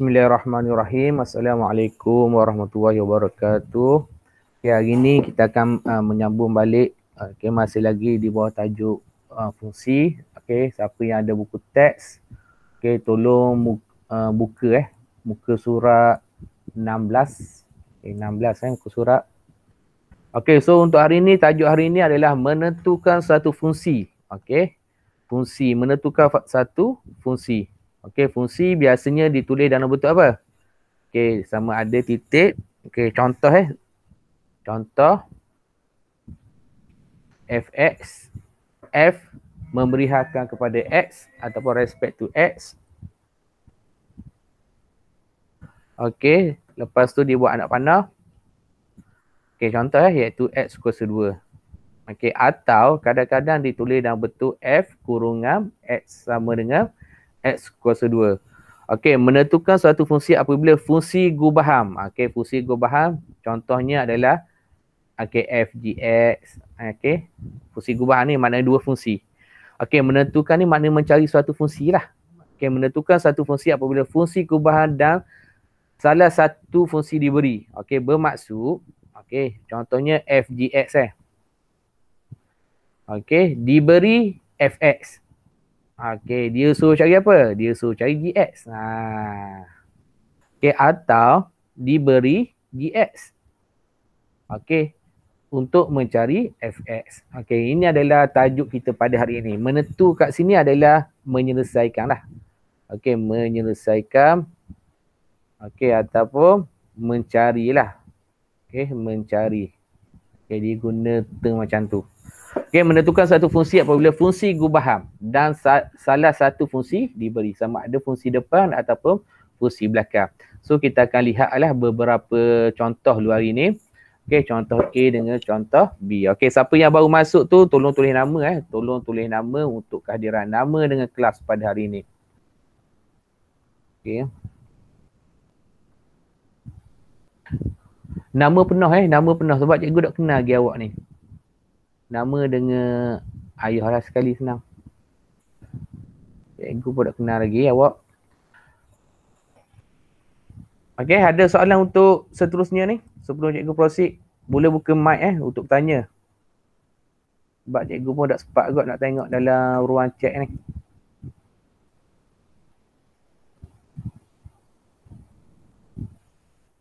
Bismillahirrahmanirrahim. Assalamualaikum warahmatullahi wabarakatuh. Okay, hari ini kita akan menyambung balik masih lagi di bawah tajuk fungsi. Okay, siapa yang ada buku teks, okay, tolong buka muka surat 16. 16 muka surat. Okay, so untuk hari ini, tajuk hari ini adalah menentukan satu fungsi. Okay, fungsi, menentukan satu fungsi. Okey, fungsi biasanya ditulis dalam bentuk apa? Okey, sama ada titik. Okey, contoh Contoh fx, f memberi hakan kepada x ataupun respect to x. Okey, lepas tu dia buat anak panah. Okey, contoh iaitu x kuasa 2. Okey, atau kadang-kadang ditulis dalam bentuk f kurungan x sama dengan x kuasa 2. Okey, menentukan suatu fungsi apabila fungsi gubaham. Okey, fungsi gubaham contohnya adalah f gx. Okey, fungsi gubaham ni maknanya dua fungsi. Okey, menentukan ni maknanya mencari suatu fungsi lah. Okey, menentukan satu fungsi apabila fungsi gubaham dan salah satu fungsi diberi. Okey, bermaksud contohnya f gx Okey, diberi fx. Okey, dia suruh cari apa? Dia suruh cari gx. Okey, atau diberi gx. Okey, untuk mencari fx. Okey, ini adalah tajuk kita pada hari ini. Menentu kat sini adalah menyelesaikan lah. Okey, menyelesaikan. Okey, ataupun mencari lah. Okey, mencari. Okey, dia guna term macam tu. Okey, menentukan satu fungsi apabila fungsi gubaham dan salah satu fungsi diberi, sama ada fungsi depan ataupun fungsi belakang. So kita akan lihatlah beberapa contoh luar ini. Okey, contoh A dengan contoh B. Okey, siapa yang baru masuk tu tolong tulis nama tolong tulis nama untuk kehadiran nama dengan kelas pada hari ini. Okey. Nama penuh nama penuh sebab cikgu dah kenal lagi awak ni. Nama dengan ayah lah sekali senang. Cikgu pun dah kenal lagi awak. Okey, ada soalan untuk seterusnya ni? Sebelum cikgu proceed, boleh buka mic untuk tanya. Sebab cikgu pun dah sempat kot nak tengok dalam ruang chat ni.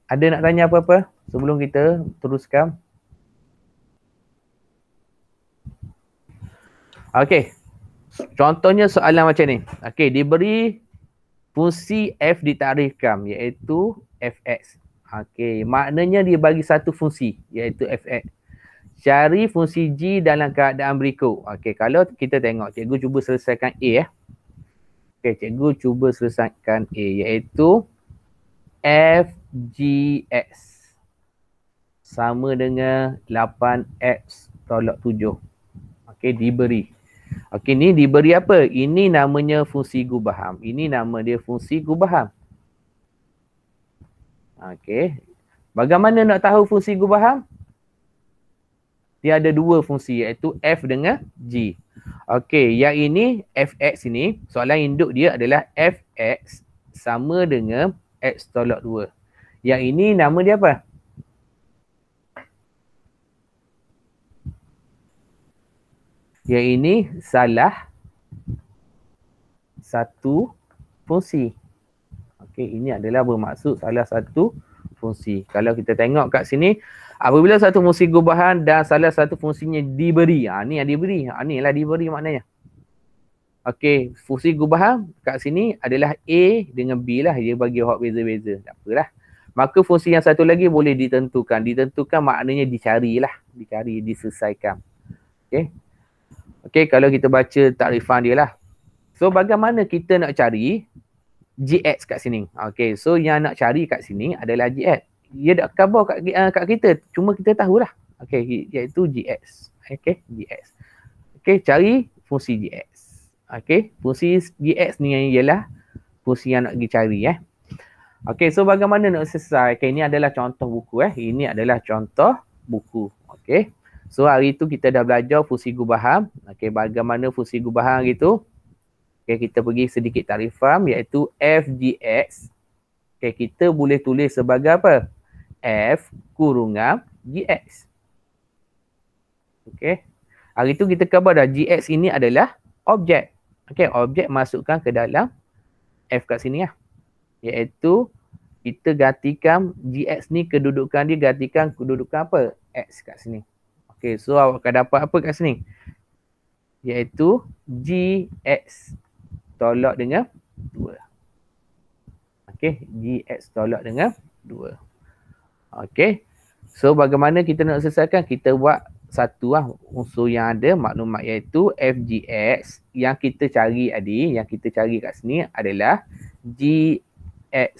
Ada nak tanya apa-apa sebelum kita teruskan? Okey. Contohnya soalan macam ni. Okey, diberi fungsi f ditarifkan iaitu fx. Okey, maknanya dia bagi satu fungsi iaitu fx. Cari fungsi g dalam keadaan berikut. Okey, kalau kita tengok cikgu cuba selesaikan A Okey, cikgu cuba selesaikan A iaitu f gx sama dengan 8x tolak 7. Okey, diberi. Okey, ni diberi apa? Ini namanya fungsi gubaham. Ini nama dia fungsi gubaham. Okey. Bagaimana nak tahu fungsi gubaham? Dia ada dua fungsi iaitu f dengan g. Okey, yang ini fx ini, soalan induk dia adalah fx sama dengan x tolak 2. Yang ini nama dia apa? Yang ini salah satu fungsi. Okey, ini adalah bermaksud salah satu fungsi. Kalau kita tengok kat sini, apabila satu fungsi gubahan dan salah satu fungsinya diberi. Ni yang diberi. Ni lah diberi maknanya. Okey, fungsi gubahan kat sini adalah A dengan B lah. Dia bagi hak beza-beza. Tak apalah. Maka fungsi yang satu lagi boleh ditentukan. Ditentukan maknanya dicarilah. Dicari, diselesaikan. Okey. Okey, kalau kita baca takrifan dia lah. So, bagaimana kita nak cari gx kat sini? Okey, so yang nak cari kat sini adalah gx. Dia dah cover kat kita. Cuma kita tahulah. Okey, iaitu gx. Okey, gx. Okey, cari fungsi gx. Okey, fungsi gx ni ialah fungsi yang nak pergi cari Okey, so bagaimana nak selesai? Okey, ini adalah contoh buku Ini adalah contoh buku. Okey. So hari tu kita dah belajar fungsi gubaham. Okey, bagaimana fungsi gubaham gitu. Okey, kita pergi sedikit takrifan iaitu f gx Okay, kita boleh tulis sebagai apa? F kurungan GX. Okay. Hari tu kita cover dah GX ini adalah objek. Okay, objek masukkan ke dalam F kat sini lah. Iaitu kita gantikan GX ni kedudukan dia gantikan kedudukan apa? X kat sini. Okay, so awak akan dapat apa kat sini? Iaitu GX tolak dengan 2. Okay, GX tolak dengan 2. Okay, so bagaimana kita nak selesaikan? Kita buat satu lah unsur yang ada maklumat iaitu FGX yang kita cari tadi, yang kita cari kat sini adalah GX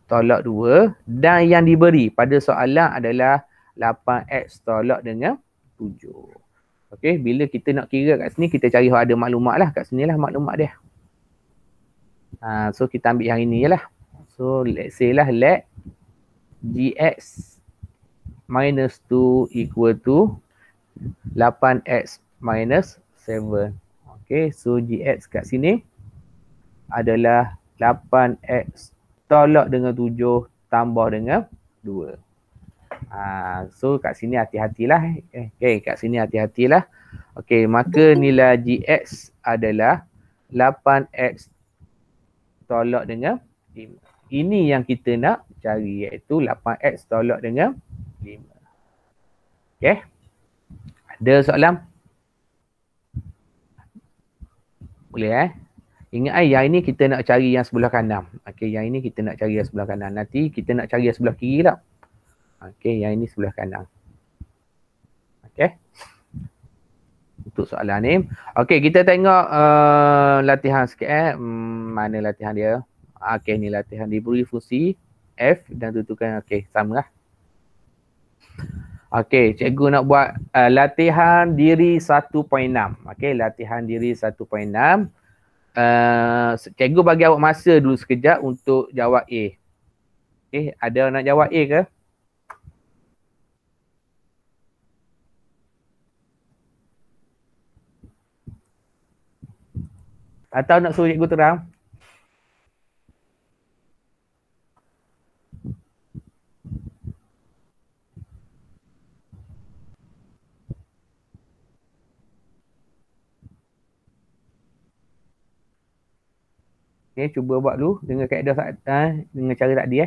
tolak 2 dan yang diberi pada soalan adalah 8X tolak dengan 7. Okey, bila kita nak kira kat sini kita cari ada maklumat lah, kat sini lah maklumat dia. So kita ambil yang ini je lah. So let's say lah let GX minus 2 equal to 8X minus 7. Okay, so GX kat sini adalah 8X tolak dengan 7 tambah dengan 2. So kat sini hati-hatilah. Okay, kat sini hati-hatilah. Okay, maka nilai GX adalah 8X tolak dengan 5. Ini yang kita nak cari iaitu 8X tolak dengan 5. Okay. Ada soalan? Boleh Ingat yang ini kita nak cari yang sebelah kanan. Okay, yang ini kita nak cari yang sebelah kanan. Nanti kita nak cari yang sebelah kiri tak? Okay, yang ini sebelah kanan. Okay. Untuk soalan ni. Okay, kita tengok latihan sikit mana latihan dia. Okay, ni latihan diberi fungsi F dan tentukan. Okay, sama lah. Okay, cikgu nak buat latihan diri 1.6. Okay, latihan diri 1.6. Cikgu bagi awak masa dulu sekejap untuk jawab A. Okay, ada nak jawab A ke? Atau nak suruh cikgu terang? Okay, cuba buat dulu dengan kaedah dengan cara tadi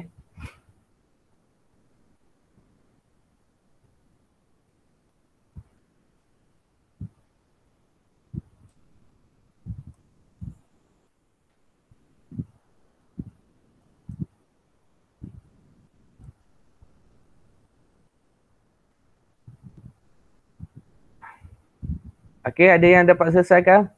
Okay, ada yang dapat selesaikan?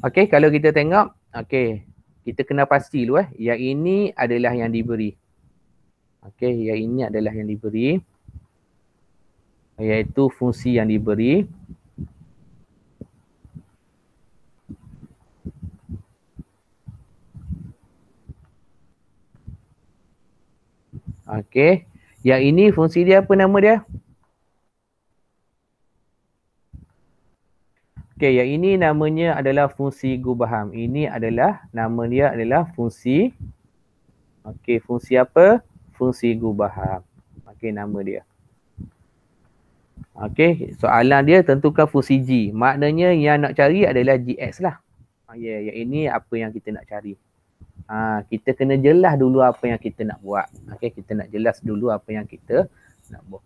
Okay, kalau kita tengok, okay, kita kena pasti dulu yang ini adalah yang diberi. Okay, yang ini adalah yang diberi. Iaitu fungsi yang diberi. Okay, yang ini fungsi dia apa nama dia? Okay, yang ini namanya adalah fungsi gubahan. Ini adalah, nama dia adalah fungsi. Okay, fungsi apa? Fungsi gubahan. Okay, nama dia. Okay, soalan dia tentukan fungsi G. Maknanya yang nak cari adalah GX lah. Yang ini apa yang kita nak cari. Kita kena jelas dulu apa yang kita nak buat. Okay, kita nak jelas dulu apa yang kita nak buat.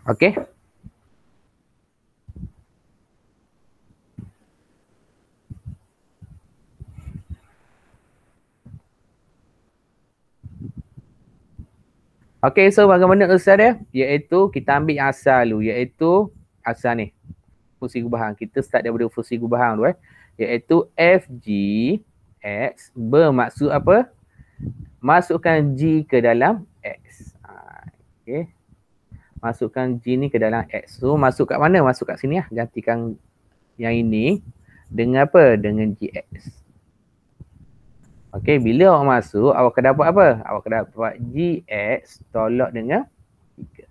Okay. Okay, so bagaimana usaha dia? Iaitu kita ambil yang asal dulu. Iaitu asal ni. Fungsi gubahan. Kita start daripada fungsi gubahan tu iaitu f g x bermaksud apa? Masukkan G ke dalam X. Okay. Masukkan G ni ke dalam X. So masuk kat mana? Masuk kat sini lah. Gantikan yang ini dengan apa? Dengan GX. Okay, bila awak masuk, awak akan dapat apa? Awak akan dapat GX tolak dengan 3.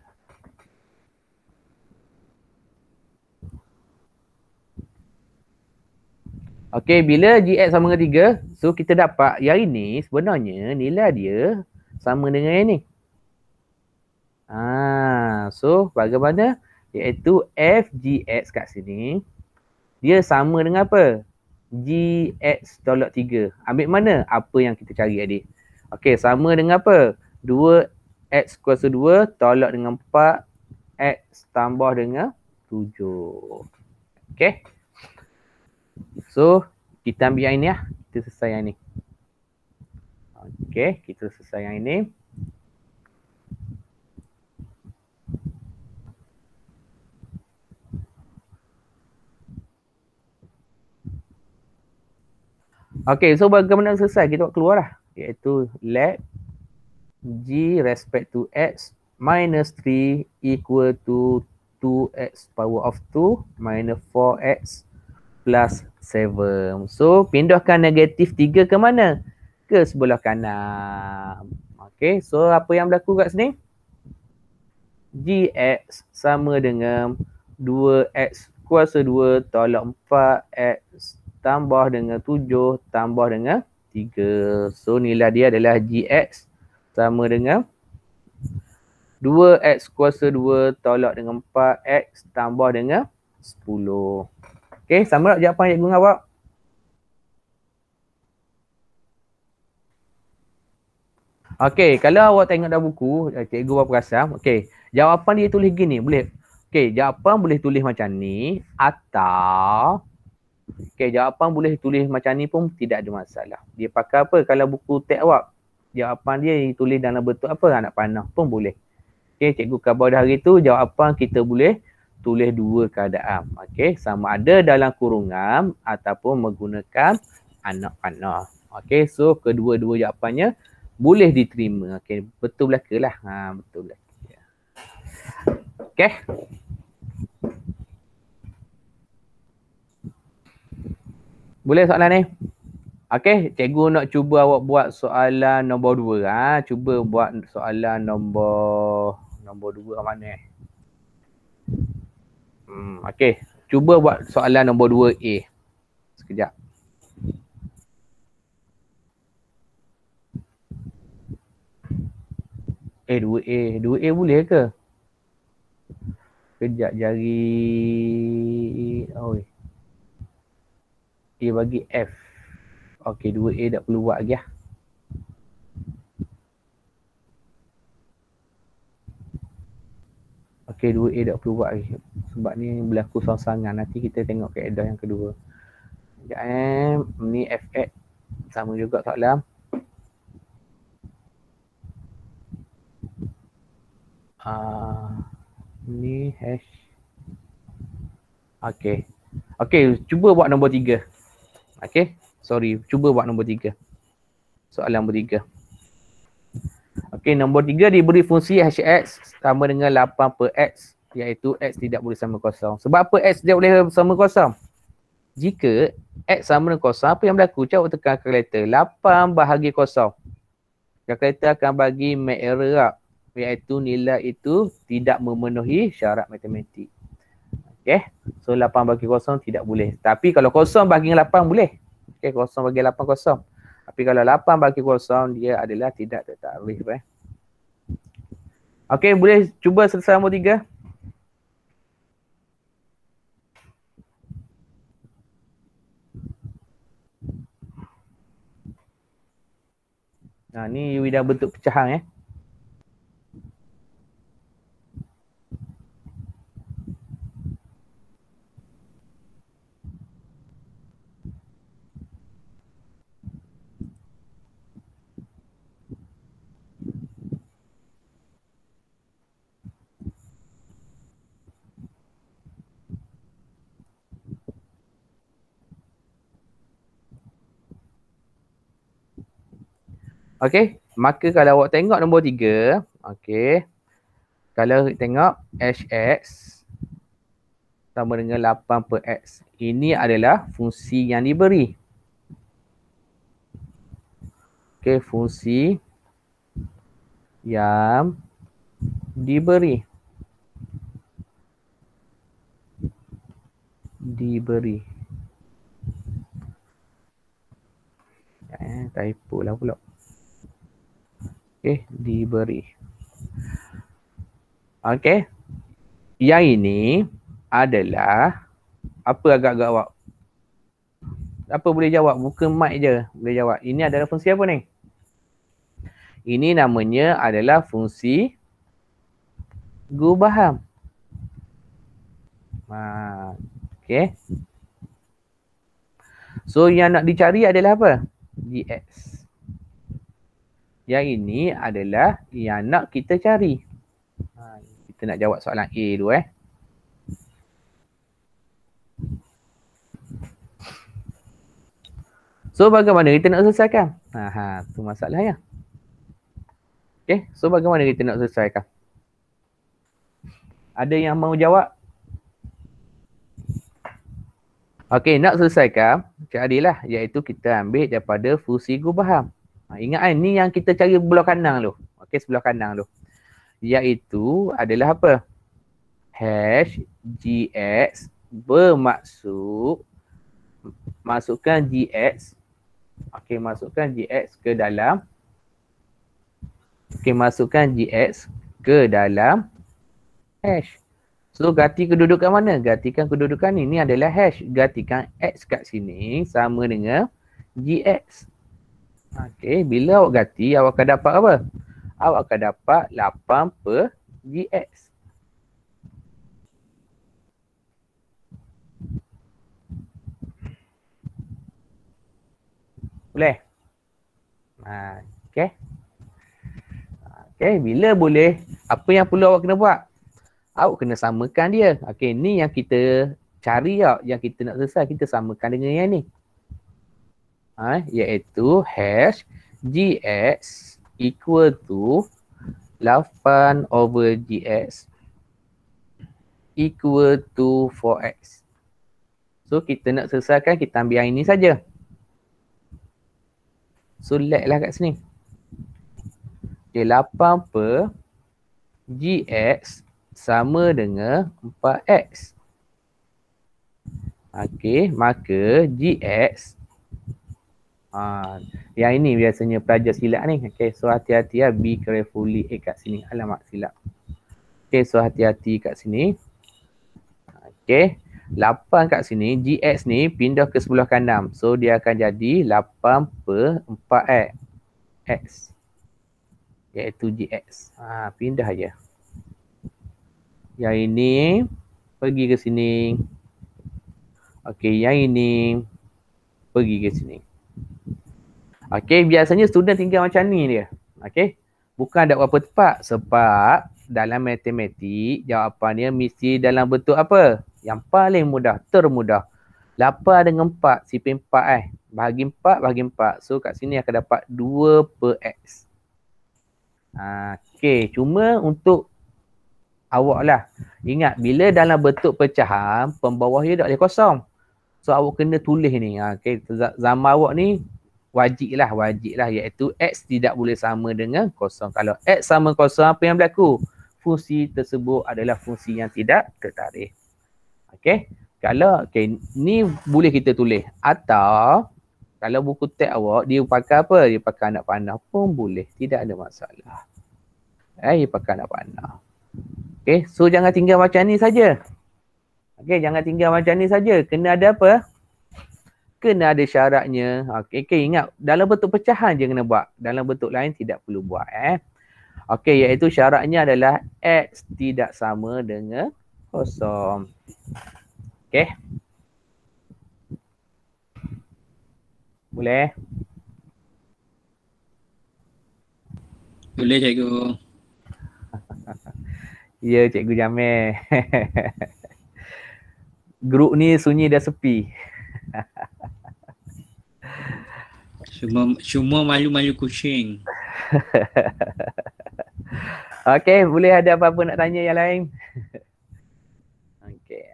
Okay, bila GX sama dengan 3, so kita dapat yang ini sebenarnya nilai dia sama dengan yang ni. So bagaimana? Iaitu FGX kat sini, dia sama dengan apa? GX tolak 3. Ambil mana? Apa yang kita cari adik? Okay, sama dengan apa? 2X kuasa 2 tolak dengan 4, X tambah dengan 7. Okay. So, kita ambil yang ini lah. Kita selesai yang ini. Okay, kita selesai yang ini. Okay, so bagaimana selesai? Kita buat keluar lah. Iaitu let G respect to X minus 3 equal to 2X power of 2 minus 4X plus 7. So, pindahkan negatif 3 ke mana? Ke sebelah kanan. Okay, so apa yang berlaku kat sini? Gx sama dengan 2X kuasa 2 tolak 4X tambah dengan 7 tambah dengan 3. So, nilai dia adalah Gx sama dengan 2X kuasa 2 tolak dengan 4X tambah dengan 10. Okay, sama tak jawapan cikgu dengan awak? Okay, kalau awak tengok dalam buku, cikgu buat perasan, okay, jawapan dia tulis gini, boleh? Okay, jawapan boleh tulis macam ni atau okay, jawapan boleh tulis macam ni pun tidak ada masalah. Dia pakai apa? Kalau buku teks awak, jawapan dia tulis dalam bentuk apa? Anak panah pun boleh. Okay, cikgu khabar dah hari tu, jawapan kita boleh tulis dua keadaan. Okay, sama ada dalam kurungan ataupun menggunakan anak panah. Okay, so kedua-dua jawapannya boleh diterima. Okay, betul belaka lah. Betul belaka. Okay. Boleh soalan ni? Okay, cikgu nak cuba awak buat soalan nombor 2. Cuba buat soalan nombor 2 mana? Okay, cuba buat soalan nombor 2A. Sekejap. Dua A boleh ke? Kejap jari. Dia bagi F. Okey, 2A tak perlu buat lagi lah. Okey, 2A tak perlu buat lagi. Sebab ni berlaku sangsangan. Nanti kita tengok kaedah yang kedua. Sekejap ni FX. Sama juga soalan. Ni hash. Okey. Okey, cuba buat nombor 3. Okey, sorry. Cuba buat nombor 3. Soalan nombor 3. Okey, nombor 3 diberi fungsi hx sama dengan 8 per x, iaitu x tidak boleh sama kosong. Sebab apa x tidak boleh sama kosong? Jika x sama dengan kosong, apa yang berlaku? Cuba tekan kalkulator. 8 bahagi kosong. Kalkulator akan bagi make error lah, iaitu nilai itu tidak memenuhi syarat matematik. Okay, so 8 bagi kosong tidak boleh. Tapi kalau kosong bagi 8 boleh. Okay, kosong bagi 8 kosong. Tapi kalau 8 bagi kosong, dia adalah tidak tertarikh. Okay, boleh cuba selesai nombor 3. Ni U dah bentuk pecahan . Okey, maka kalau awak tengok nombor 3, okey. Kalau tengok hx sama dengan 8 per x. Ini adalah fungsi yang diberi. Okey, fungsi yang diberi. Typo lah pula. Okey, diberi. Okey. Yang ini adalah apa agak-agak awak? Apa boleh jawab? Bukan mic je boleh jawab. Ini adalah fungsi apa ni? Ini namanya adalah fungsi gubahan. Okey. So yang nak dicari adalah apa? Gx. Yang ini adalah yang nak kita cari. Kita nak jawab soalan A dulu So bagaimana kita nak selesaikan? Tu masalahnya. Okay, so bagaimana kita nak selesaikan? Ada yang mau jawab? Okay, nak selesaikan carilah, iaitu kita ambil daripada fungsi gubahan. Ingat kan, ni yang kita cari belah kanan tu. Okay, sebelah kanan tu. Iaitu adalah apa? Hash gx bermaksud masukkan gx. Okey, masukkan gx ke dalam. Okey, masukkan gx ke dalam hash. So, ganti kedudukan mana? Gantikan kedudukan ini adalah hash. Gantikan x kat sini sama dengan gx. Okey, bila awak ganti, awak akan dapat apa? Awak akan dapat 8 per gx. Boleh? Okay. Okay, bila boleh, apa yang perlu awak kena buat? Awak kena samakan dia. Okay, ni yang kita cari tau. Yang kita nak selesai, kita samakan dengan yang ni. Iaitu hash gx equal to 8 over gx equal to 4x. So, kita nak selesaikan, kita ambil yang ini saja. So, let lah kat sini. Okay, 8 per gx sama dengan 4x. Okay, maka gx. Yang ini biasanya pelajar silap ni. Okay, so hati-hati ya. Be carefully kat sini. Alamak, silap. Okay, so hati-hati kat sini. Okay. 8 kat sini, gx ni pindah ke sebelah kanan. So, dia akan jadi 8 per 4x. Iaitu gx. Pindah aja. Yang ini pergi ke sini. Okey, yang ini pergi ke sini. Okey, biasanya student tinggal macam ni dia. Okey. Bukan ada berapa tepat. Sebab dalam matematik, jawapan dia mesti dalam bentuk apa? Yang paling mudah, termudah. 8 dengan 4, sipin 4 Bahagi 4, bahagi 4. So kat sini akan dapat 2 per x. Okey, cuma untuk awak lah. Ingat, bila dalam bentuk pecahan, pembawah dia tak boleh kosong. So awak kena tulis ni. Okey, zaman awak ni wajib lah. Iaitu x tidak boleh sama dengan kosong. Kalau x sama kosong, apa yang berlaku? Fungsi tersebut adalah fungsi yang tidak tertarikh. Okey, kalau ni boleh kita tulis. Atau kalau buku teks awak, dia pakai apa? Dia pakai anak panah pun boleh. Tidak ada masalah. Dia pakai anak panah. Okey, so jangan tinggal macam ni saja. Okey, jangan tinggal macam ni saja. Kena ada apa? Kena ada syaratnya. Okey, ingat, dalam bentuk pecahan je kena buat. Dalam bentuk lain tidak perlu buat. Okey, iaitu syaratnya adalah x tidak sama dengan kosong. Okey. Boleh? Boleh, cikgu. Ya, cikgu Jamil. Grup ni sunyi dah sepi. Semua malu-malu kucing. Okey, boleh ada apa-apa nak tanya yang lain? Okey.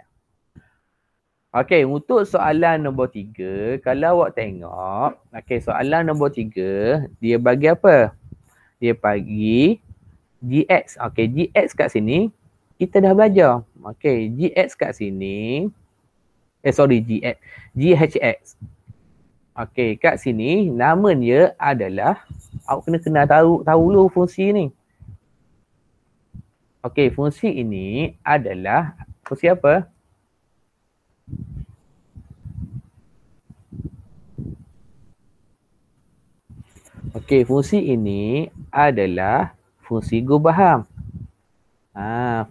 Okey, untuk soalan nombor 3, kalau awak tengok, okey, soalan nombor 3, dia bagi apa? Dia bagi GX. Okey, GX kat sini kita dah belajar. Okey, GX kat sini GX. GHX. Okey, kat sini nama dia adalah, awak kena tahu dulu fungsi ni. Okey, fungsi ini adalah fungsi apa? Okey, fungsi ini adalah fungsi gubahan.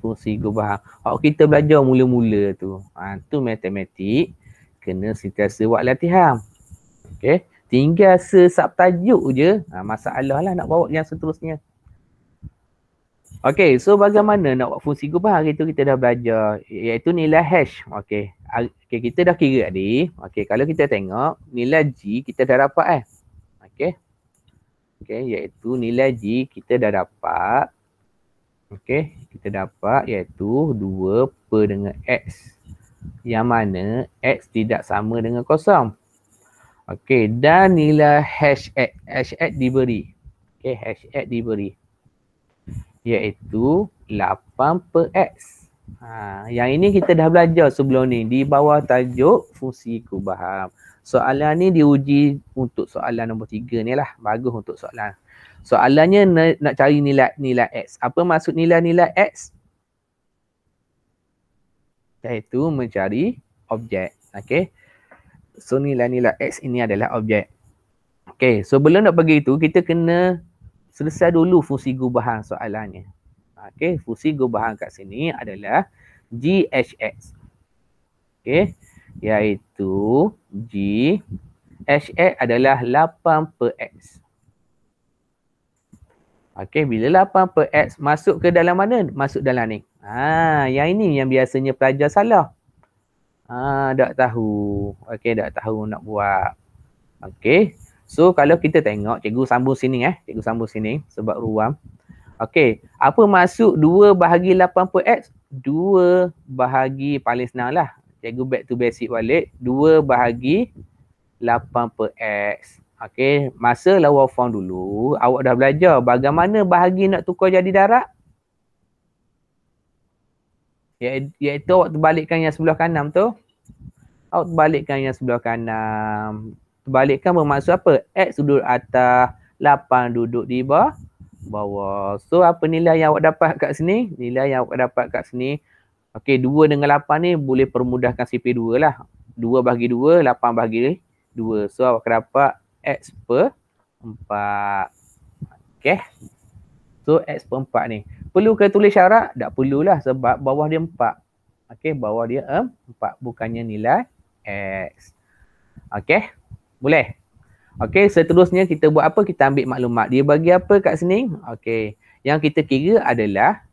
Fungsi gubahan. Kalau kita belajar mula-mula tu, tu matematik kena sentiasa buat latihan. Okey, tinggal subtajuk je, masalah lah nak bawa yang seterusnya. Okey, so bagaimana nak buat fungsi gubahan? Hari tu kita dah belajar, iaitu nilai hash. Okey, kita dah kira tadi. Okey, kalau kita tengok nilai G kita dah dapat Okey. Okey, iaitu nilai G kita dah dapat. Okey, kita dapat iaitu 2 per dengan X. Yang mana X tidak sama dengan kosong. Okey, dan nilai hash X diberi. Okey, hash X diberi. Iaitu 8 per X. Yang ini kita dah belajar sebelum ni di bawah tajuk fungsi gubahan. Soalan ni diuji untuk soalan nombor 3 ni lah. Bagus untuk soalan. Soalannya nak cari nilai X. Apa maksud nilai X? Iaitu mencari objek. Okey. So nilai X ini adalah objek. Okey, so sebelum nak pergi itu kita kena selesai dulu fungsi gubahan soalannya. Okey, fungsi gubahan kat sini adalah GHX. Okey, iaitu GHX adalah 8 per X. Okey, bila 8 per X masuk ke dalam mana? Masuk dalam ni. Yang ini yang biasanya pelajar salah. Tak tahu. Okey, tak tahu nak buat. Okey. So kalau kita tengok, cikgu sambung sini Cikgu sambung sini sebab ruang. Okey, apa maksud 2 bahagi 8 per X? 2 bahagi paling senang lah. Cikgu back to basic balik. 2 bahagi 8 per X. Okey, masa lawa form dulu, awak dah belajar bagaimana bahagi nak tukar jadi darab. Iaitu awak terbalikkan yang sebelah kanan tu. Awak terbalikkan yang sebelah kanan. Terbalikkan bermaksud apa? X duduk atas, 8 duduk di bawah. So apa nilai yang awak dapat kat sini? Nilai yang awak dapat kat sini. Okey, 2 dengan 8 ni boleh permudahkan CP2 lah. 2 bahagi 2, 8 bahagi 2. So awak akan dapat X per 4. Okey. So X per 4 ni. Perlu ke tulis syarat? Tak perlulah sebab bawah dia 4. Okey, bawah dia 4. Bukannya nilai X. Okey. Boleh? Okey, seterusnya kita buat apa? Kita ambil maklumat. Dia bagi apa kat sini? Okey. Yang kita kira adalah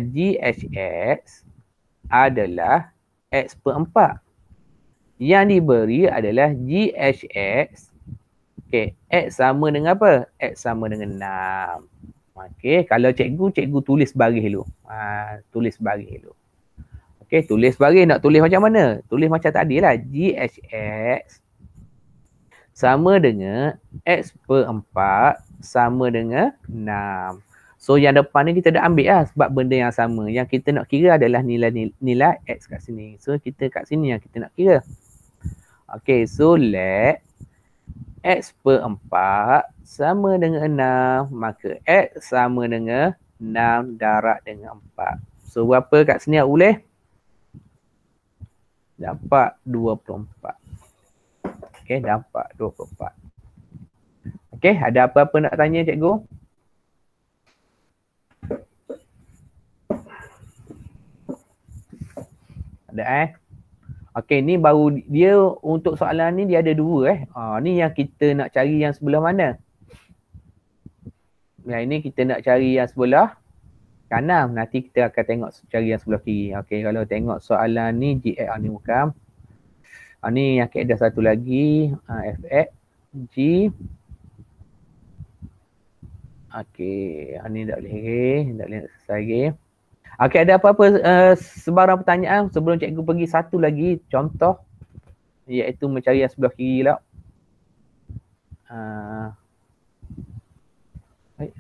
GHX adalah X per 4. Yang diberi adalah GHX. Okey, X sama dengan apa? X sama dengan 6. Okey, kalau cikgu tulis baris dulu. Tulis baris dulu. Okey, tulis baris. Nak tulis macam mana? Tulis macam tadi lah. GHX sama dengan X per 4 sama dengan 6. So yang depan ni kita dah ambil lah sebab benda yang sama. Yang kita nak kira adalah nilai X kat sini. So kita kat sini yang kita nak kira. Okey, so let X per 4 sama dengan 6. Maka X sama dengan 6 darab dengan 4. So berapa kat sini awak boleh? Dapat 24. Okey, dapat 24. Okey, ada apa-apa nak tanya cikgu? Ada Okey, ni baru dia untuk soalan ni dia ada 2 ni yang kita nak cari yang sebelah mana? Yang ini kita nak cari yang sebelah kanan. Nanti kita akan tengok cari yang sebelah kiri. Okey, kalau tengok soalan ni GX ni bukan. Ni yang kaedah satu lagi, FX G Okey, ni tak boleh selesai lagi. Okey, ada apa-apa sebarang pertanyaan sebelum cikgu pergi satu lagi contoh, iaitu mencari yang sebelah kiri lah.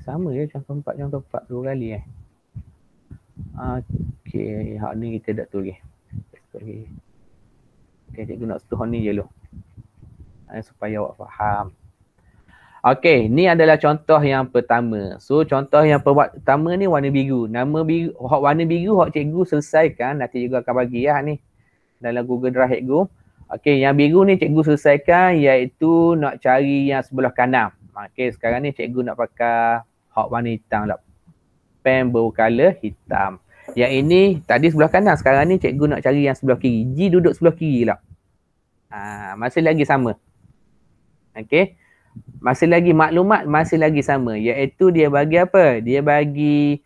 Sama je contoh 4 dua kali Okey, hak ni kita dah tulis. Okey, cikgu nak setuh ni je dulu. Supaya awak faham. Okey, ni adalah contoh yang pertama. So, contoh yang pertama ni warna biru. Nama biru, hak warna biru hak cikgu selesaikan, nanti cikgu akan bagi ni dalam Google Drive cikgu. Okey, yang biru ni cikgu selesaikan iaitu nak cari yang sebelah kanan. Okey, sekarang ni cikgu nak pakai hak warna hitam lah. Pen bercolor hitam. Yang ini tadi sebelah kanan, sekarang ni cikgu nak cari yang sebelah kiri. G duduk sebelah kiri lah. Masih lagi sama. Okey. Masih lagi maklumat masih lagi sama, iaitu dia bagi apa? Dia bagi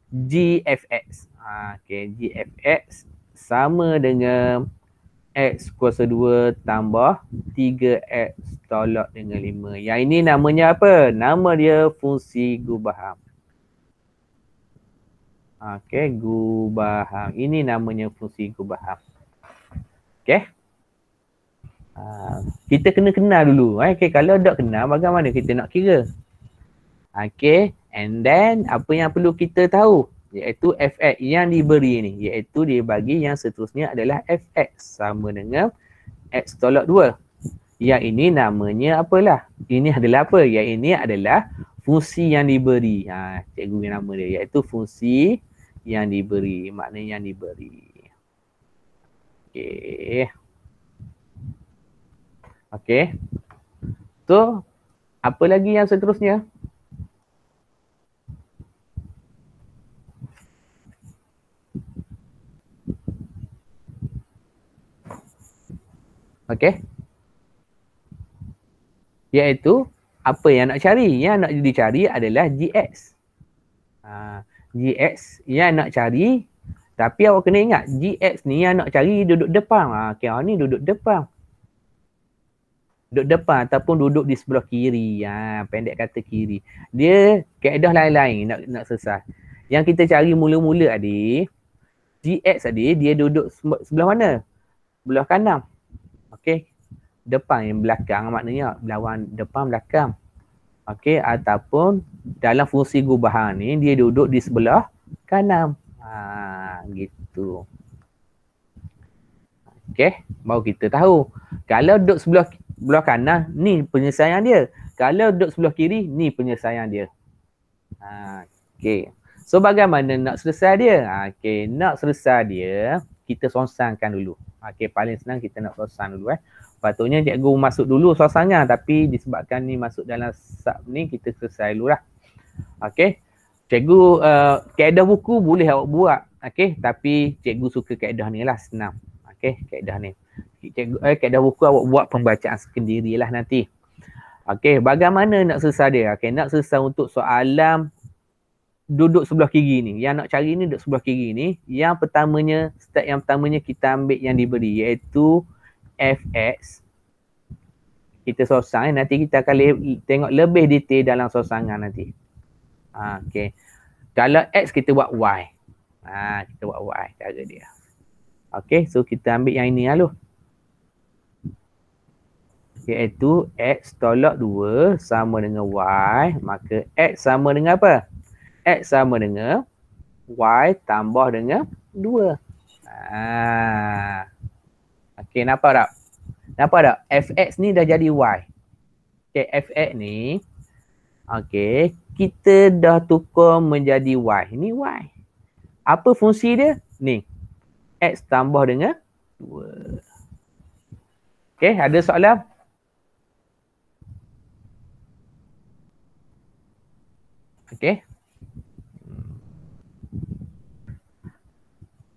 GFX. Okey, GFX sama dengan X kuasa 2 tambah 3X tolak dengan 5. Yang ini namanya apa? Nama dia fungsi gubahan. Okey, gubahan. Ini namanya fungsi gubahan. Okey. Kita kena kenal dulu. Okay, kalau tak kenal, bagaimana kita nak kira? Okay, and then apa yang perlu kita tahu? Iaitu fx yang diberi ni. Iaitu dia bagi yang seterusnya adalah fx sama dengan x tolak 2. Yang ini namanya apalah? Ini adalah apa? Yang ini adalah fungsi yang diberi. Cikgu yang nama dia. Iaitu fungsi yang diberi. Maknanya yang diberi. Okay. Okey. So, apa lagi yang seterusnya? Okey. Iaitu apa yang nak cari? Yang nak dicari adalah GX. GX yang nak cari, tapi awak kena ingat GX ni yang nak cari duduk depan. Okey, ni duduk depan. Duduk depan ataupun duduk di sebelah kiri. Pendek kata kiri. Dia kaedah lain-lain nak selesai. Yang kita cari mula-mula adik, GX adik, dia duduk sebelah mana? Sebelah kanan. Okey. Depan yang belakang maknanya lawan depan belakang. Okey, ataupun dalam fungsi gubahan ni dia duduk di sebelah kanan. Gitu. Okey, baru kita tahu. Kalau duduk sebelah kanan, ni penyelesaian dia. Kalau duduk sebelah kiri, ni penyelesaian dia. Okey. So bagaimana nak selesai dia? Okey, nak selesai dia, kita songsangkan dulu. Okey, paling senang kita nak songsang dulu Patutnya cikgu masuk dulu songsangkan, tapi disebabkan ni masuk dalam sub ni, kita selesai dulu lah. Okey. Cikgu kaedah buku boleh awak buat. Okey, tapi cikgu suka kaedah ni lah, senang. Okey, kaedah ni. Kaedah buku awak buat pembacaan sendirilah nanti. Okey, bagaimana nak selesai dia? Okey, nak selesai untuk soalan duduk sebelah kiri ni. Yang nak cari ni duduk sebelah kiri ni. Yang pertamanya, step yang pertamanya kita ambil yang diberi, iaitu fx. Kita sosang nanti kita akan tengok lebih detail dalam sosangan nanti. Okey. Kalau x kita buat y. Kita buat y cara dia. Okey, so kita ambil yang ini lalu. Iaitu x tolak 2 sama dengan y, maka x sama dengan apa? X sama dengan y tambah dengan 2. Okey, nampak tak? Nampak tak? Fx ni dah jadi y. Okey, fx ni okey, kita dah tukar menjadi y. Ini y. Apa fungsi dia? Ni. X tambah dengan 2. Okey, ada soalan? Okey.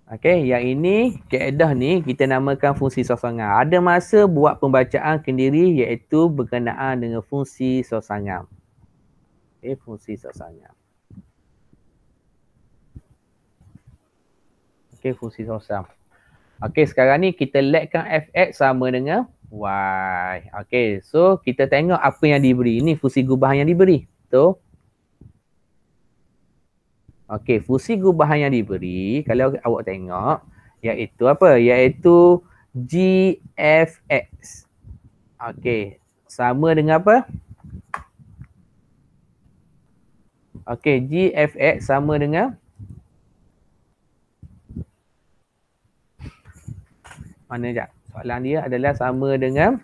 Okey, yang ini kaedah ni kita namakan fungsi sosangan. Ada masa buat pembacaan sendiri iaitu berkenaan dengan fungsi sosangan. Okey, fungsi sosangan. Okey, fungsi sosangan. Okey, sekarang ni kita letkan fx sama dengan y. Okey, so kita tengok apa yang diberi. Ini fungsi gubahan yang diberi. So, Okey, fungsi gubahan yang diberi kalau awak tengok iaitu apa? Iaitu GFX. Okey, sama dengan apa? Okey, GFX sama dengan mana sekejap? Soalan dia adalah sama dengan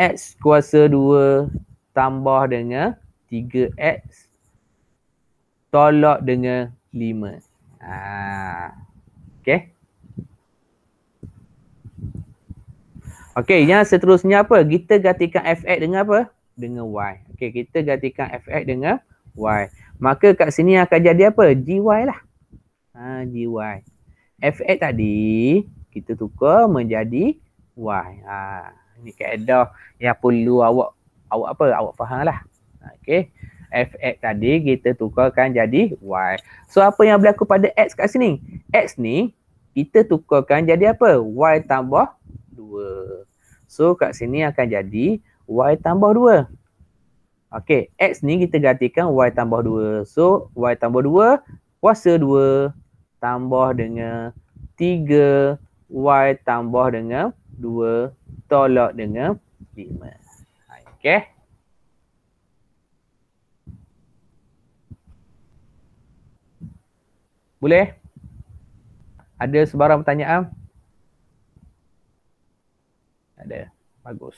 X kuasa 2 tambah dengan 3X tolak dengan 5. Okey. Okey, yang seterusnya apa? Kita gantikan fx dengan apa? Dengan y. Okey, kita gantikan fx dengan y. Maka kat sini akan jadi apa? Gy lah. Gy. Fx tadi kita tukar menjadi y. Ini kaedah yang perlu awak faham lah. Okey. Fx tadi kita tukarkan jadi y. So apa yang berlaku pada x kat sini? X ni kita tukarkan jadi apa? Y tambah 2. So kat sini akan jadi y tambah 2. Okey, x ni kita gantikan y tambah 2. So y tambah 2 kuasa 2 tambah dengan 3 y tambah dengan 2 tolak dengan 5. Okey. Boleh? Ada sebarang pertanyaan? Ada. Bagus.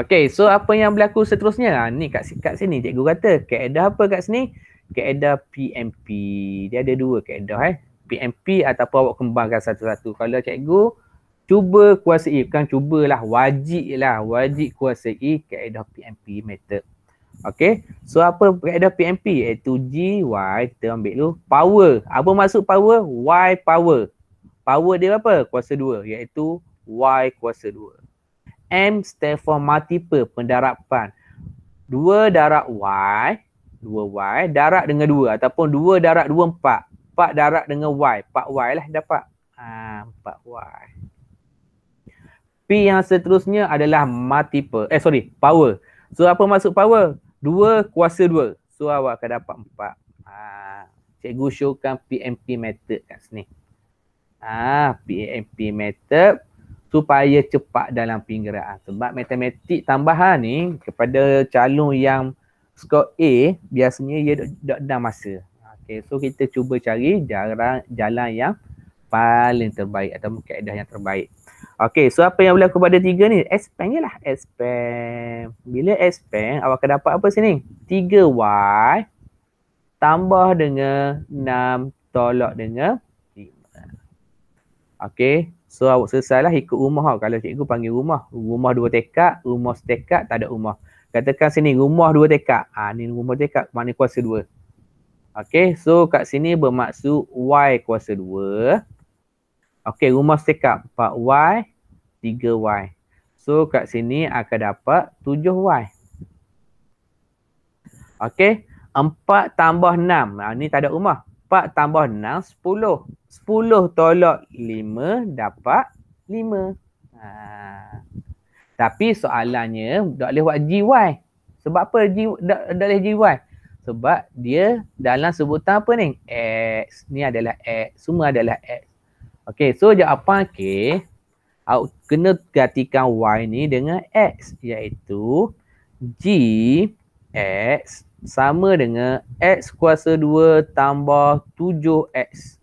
Okey, so apa yang berlaku seterusnya? Ni kat sini cikgu kata. Kaedah apa kat sini? Kaedah PMP. Dia ada dua kaedah PMP ataupun awak kembangkan satu-satu. Kalau cikgu cuba kuasai, bukan cubalah, wajib kuasai kaedah PMP method. Okey, so apa kaedah PMP? Iaitu GY, kita ambil dulu power. Apa maksud power? Y power. Power dia apa? Kuasa 2, iaitu Y kuasa 2. M stand for multiple, pendarapan. 2 darab Y, 2Y, darab dengan 2 ataupun 2 darab 2, 4. 4 darab dengan Y, 4Y lah dapat. 4Y. P yang seterusnya adalah multiple, power. So apa maksud power? 2 kuasa 2. So awak akan dapat 4. Cikgu showkan PMP method kat sini. PMP method supaya cepat dalam penggiraan. Sebab matematik tambahan ni kepada calon yang skor A biasanya ia dah masa. Okay, so kita cuba cari jalan yang paling terbaik atau kaedah yang terbaik. Okey, so apa yang berlaku pada 3 ni? Expand je lah. Expand. Bila expand, awak akan dapat apa sini? 3Y tambah dengan 6 tolak dengan 5. Okey, so awak selesailah ikut rumah. Kalau cikgu panggil rumah. Rumah 2 tekak, rumah setekak, tak ada rumah. Katakan sini rumah 2 tekak. Ni rumah tekak, maknanya kuasa 2. Okey, so kat sini bermaksud Y kuasa 2. Okey, rumah setekak 4Y, 3Y. So kat sini akan dapat 7Y. Okey, 4 tambah 6. Ni tak ada rumah. 4 tambah 6, 10. 10 tolak 5 dapat 5. Tapi soalannya tak boleh buat GY. Sebab apa tak boleh GY? Sebab dia dalam sebutan apa ni? X. Ni adalah X. Semua adalah X. Okey, so jawapan K, awak kena gantikan Y ni dengan X, iaitu G X sama dengan X kuasa 2 tambah 7X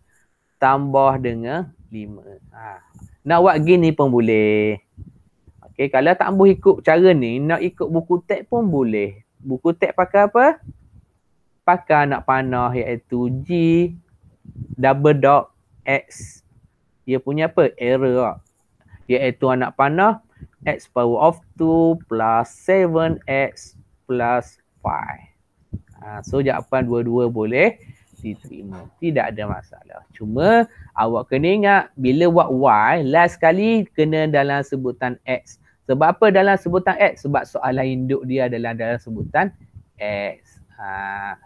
tambah dengan 5. Nak buat gini pun boleh. Okey, kalau tak boleh ikut cara ni, nak ikut buku teks pun boleh. Buku teks pakai apa? Pakai anak panah, iaitu G double dot X. Dia punya apa? Error. Iaitu anak panah X power of 2 plus 7X plus 5. So jawapan dua-dua boleh diterima. Tidak ada masalah. Cuma awak kena ingat bila buat Y, last sekali kena dalam sebutan X. Sebab apa dalam sebutan X? Sebab soalan induk dia adalah dalam sebutan X.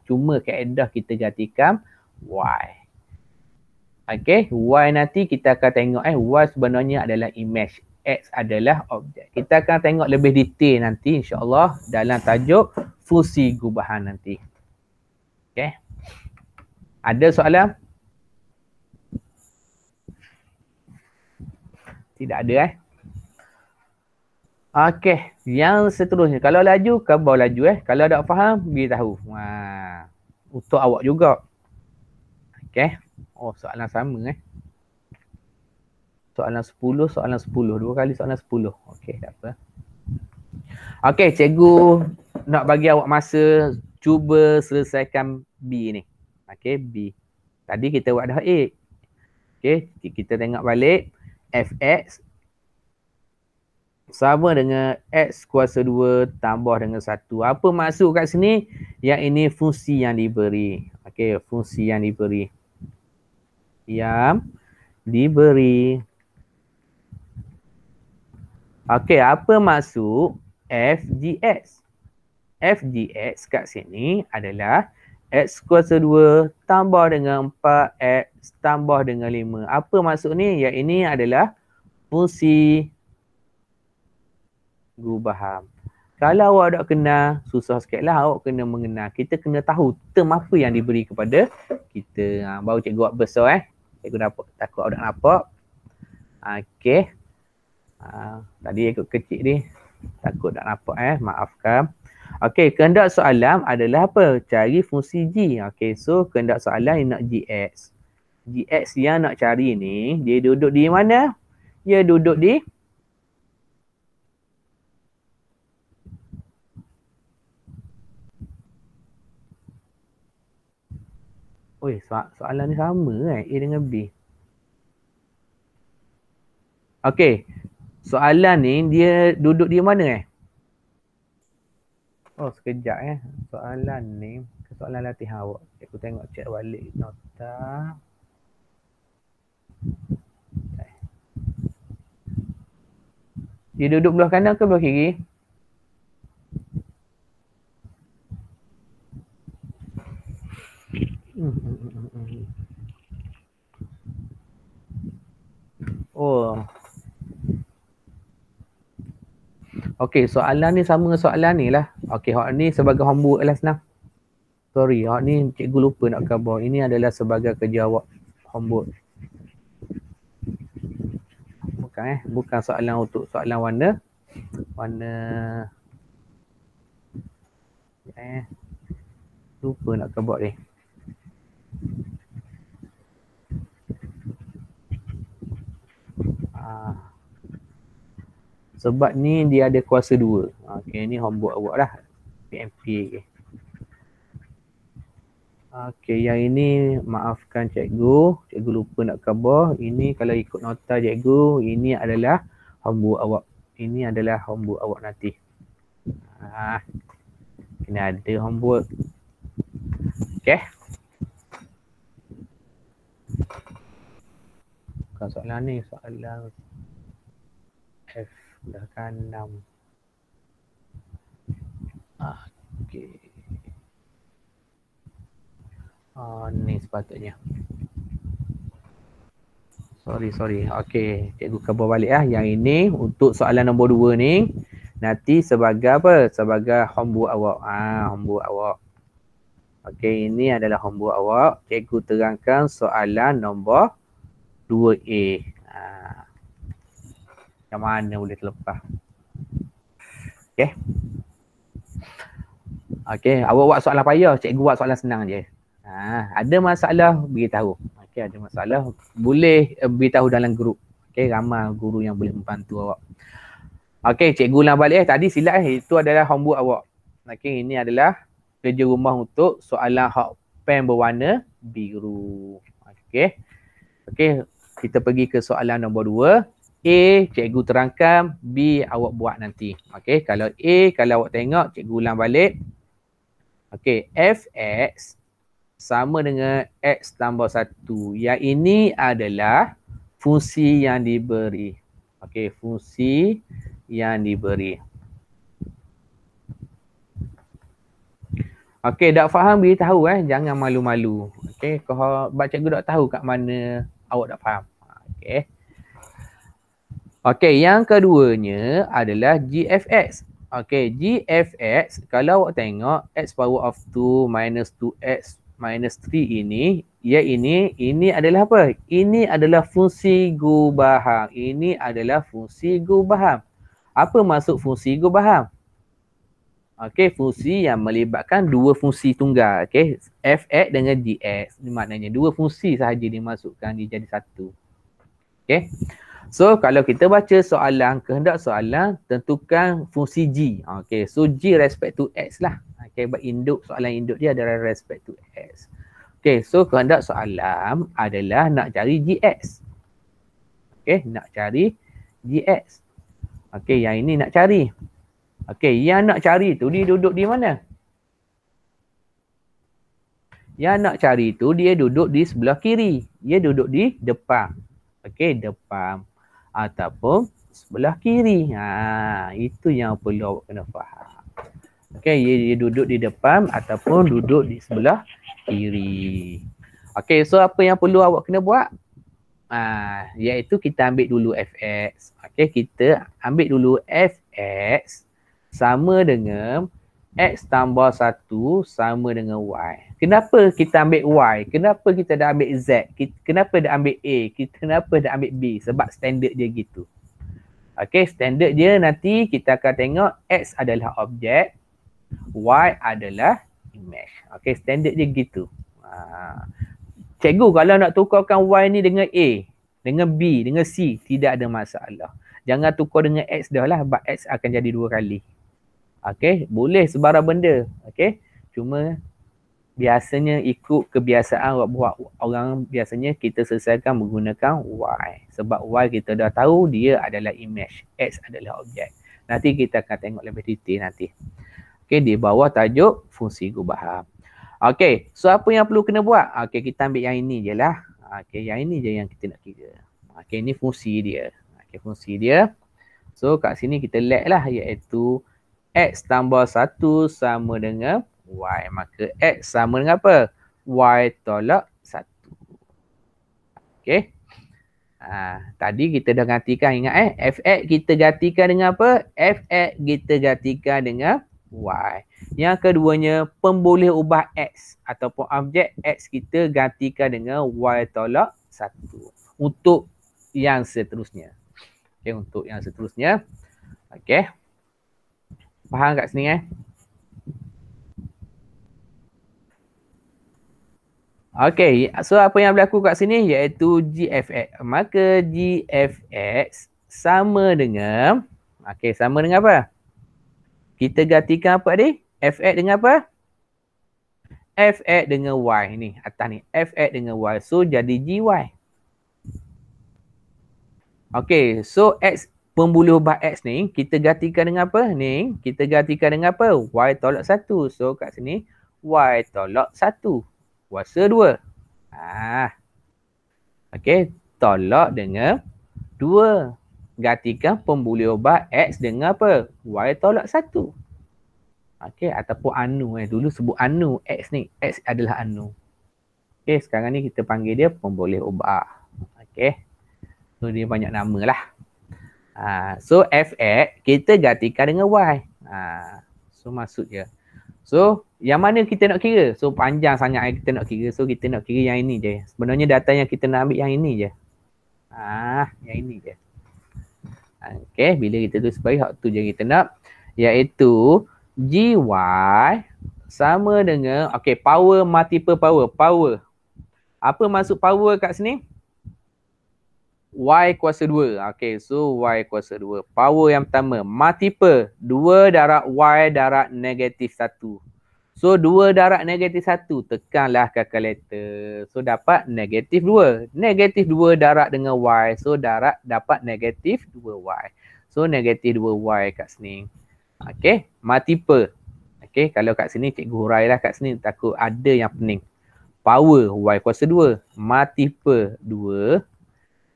Cuma kaedah kita gantikan Y. Okay, Y nanti kita akan tengok Y sebenarnya adalah image, X adalah objek. Kita akan tengok lebih detail nanti insya-Allah dalam tajuk fungsi gubahan nanti. Okay. Ada soalan? Tidak ada Okey, yang seterusnya. Kalau laju, khabar laju Kalau tak faham, beritahu. Untuk awak juga. Okey. Oh, soalan sama Soalan 10, soalan 10. 2 kali soalan 10. Okey, tak apa. Okey, cikgu nak bagi awak masa cuba selesaikan B ni. Okey, B. Tadi kita buat dah A. Okey, kita tengok balik. Fx sama dengan X kuasa 2 tambah dengan 1. Apa maksud kat sini? Yang ini fungsi yang diberi. Okey, fungsi yang diberi. Yang diberi. Okey, apa maksud FGX? FGX kat sini adalah X kuasa 2 tambah dengan 4X tambah dengan 5. Apa maksud ni? Yang ini adalah fungsi gubahan. Kalau awak tak kenal, susah sikit lah awak kena mengenal. Kita kena tahu term apa yang diberi kepada kita. Baru cikgu buat besar Cikgu dapat, takut awak tak nampak. Okey. Tadi ikut kecil ni. Takut tak nampak maafkan. Okey, kehendak soalan adalah apa? Cari fungsi G. Okey, so kehendak soalan ni nak GX. GX yang nak cari ni, dia duduk di mana? Dia duduk di soalan ni sama A dengan B. Okey. Soalan ni dia duduk di mana Oh, sekejap Soalan ni, soalan latihan awak. Aku tengok cek balik nota. Dia duduk belah kanan ke belah kiri? Oh. Okey, soalan ni sama dengan soalan ni lah. Okey, hak ni sebagai homework lah senang. Sorry, hak ni cikgu lupa nak khabar. Ini adalah sebagai kerja awak homework. Bukan soalan untuk soalan warna. Lupa nak khabar ni. Sebab ni dia ada kuasa 2. Okey, ni homework awak lah. PMP. Okey, yang ini maafkan cikgu. Cikgu lupa nak khabar. Ini kalau ikut nota cikgu, ini adalah homework awak. Ini adalah homework awak nanti. Kena ada homework. Okey. Bukan soalan ni, soalan F dah kan 6. Okey. Ni sepatutnya. Sorry. Okey, cikgu khabar balik Yang ini untuk soalan nombor 2 ni nanti sebagai apa? Sebagai homework awak. Homework awak. Okey, ini adalah homework awak. Cikgu terangkan soalan nombor 2A. Yang mana boleh terlepas. Okey. Okey, awak buat soalan payah, cikgu buat soalan senang je. Ada masalah, beritahu. Okey, ada masalah, boleh beritahu dalam grup. Okey, ramai guru yang boleh membantu awak. Okey, cikgu ulang balik tadi silap itu adalah homework awak. Okey, ini adalah kerja rumah untuk soalan hak pen berwarna biru. Okey. Okey, kita pergi ke soalan nombor 2. A, cikgu terangkan, B awak buat nanti. Okey, kalau A, kalau awak tengok, cikgu ulang balik. Okey, Fx sama dengan X tambah 1. Yang ini adalah fungsi yang diberi. Okey, fungsi yang diberi. Okey, tak faham beritahu jangan malu-malu. Okey, kalau cikgu tak tahu kat mana awak tak faham. Okey. Okey, yang keduanya adalah GFX. Okey, GFX kalau awak tengok X power of 2 minus 2X minus 3 ini, ini adalah apa? Ini adalah fungsi gubahan. Ini adalah fungsi gubahan. Apa maksud fungsi gubahan? Okey, fungsi yang melibatkan dua fungsi tunggal. Okey, fx dengan gx. Ini maknanya dua fungsi sahaja dimasukkan dia jadi satu. Okey. So, kalau kita baca soalan, kehendak soalan, tentukan fungsi g. Okey, so g respect to x lah. Okey, induk, soalan induk dia adalah respect to x. Okey, so kehendak soalan adalah nak cari gx. Okey, nak cari gx. Okey, yang ini nak cari. Okey, yang nak cari tu dia duduk di mana? Yang nak cari tu dia duduk di sebelah kiri. Dia duduk di depan. Okey, depan ataupun sebelah kiri. Itu yang perlu awak kena faham. Okey, dia duduk di depan ataupun duduk di sebelah kiri. Okey, so apa yang perlu awak kena buat? Iaitu kita ambil dulu fx. Okey, kita ambil dulu fx sama dengan x tambah 1 sama dengan y. Kenapa kita ambil y? Kenapa kita dah ambil z? Kenapa dah ambil a? Kenapa dah ambil b? Sebab standard dia gitu. Okey, standard dia nanti kita akan tengok x adalah objek, y adalah image. Okey, standard dia gitu. Cikgu kalau nak tukarkan y ni dengan a, dengan b, dengan c, tidak ada masalah. Jangan tukar dengan x dah lah, sebab x akan jadi dua kali. Okey, boleh sebarang benda. Okey, cuma biasanya ikut kebiasaan buat orang, biasanya kita selesaikan menggunakan y. Sebab y kita dah tahu dia adalah image, x adalah objek. Nanti kita akan tengok lebih detail nanti. Okey, di bawah tajuk fungsi gubahan. Okey, so apa yang perlu kena buat? Okey, kita ambil yang ini je lah. Okey, yang ini je yang kita nak kira. Okey, ini fungsi dia. Okey, fungsi dia. So kat sini kita let lah, iaitu x tambah 1 sama dengan y. Maka x sama dengan apa? Y tolak 1. Okey. Tadi kita dah gantikan, ingat fx kita gantikan dengan apa? Fx kita gantikan dengan y. Yang keduanya, pemboleh ubah x ataupun objek x kita gantikan dengan y tolak 1. Untuk yang seterusnya. Okey, untuk yang seterusnya. Okey. Faham kat sini Okey, so apa yang berlaku kat sini iaitu gfx. Maka gfx sama dengan, okey, sama dengan apa? Kita gantikan apa tadi? Fx dengan apa? Fx dengan y ni, atas ni. Fx dengan y. So jadi gy. Okey, so x, pemboleh ubah x ni kita gantikan dengan apa? Ni kita gantikan dengan apa? Y tolak 1. So kat sini y tolak 1 kuasa 2. Okey, tolak dengan 2. Gantikan pemboleh ubah x dengan apa? Y tolak 1. Okey, ataupun anu dulu sebut anu x ni. X adalah anu. Okey, sekarang ni kita panggil dia pemboleh ubah. Okey. So dia banyak nama lah. So fx kita gantikan dengan y. So masuk je. So yang mana kita nak kira? So panjang sangat kita nak kira. So kita nak kira yang ini je. Sebenarnya data yang kita nak ambil yang ini je. Yang ini je. Okey, bila kita tulis baik, hak tu je kita nak. Iaitu gy sama dengan, okey, power multiple power. Power. Apa maksud power kat sini? Y kuasa 2. Okey, so Y kuasa 2. Power yang pertama, multiple. 2 darab Y darab negatif 1. So 2 darab negatif 1, tekanlah kalkulator. So dapat negatif 2. Negatif 2 darab dengan Y. So dapat negatif 2Y. So negatif 2Y kat sini. Okey, multiple. Okey, kalau kat sini cikgu hurailah kat sini, takut ada yang pening. Power Y kuasa 2. Multiple 2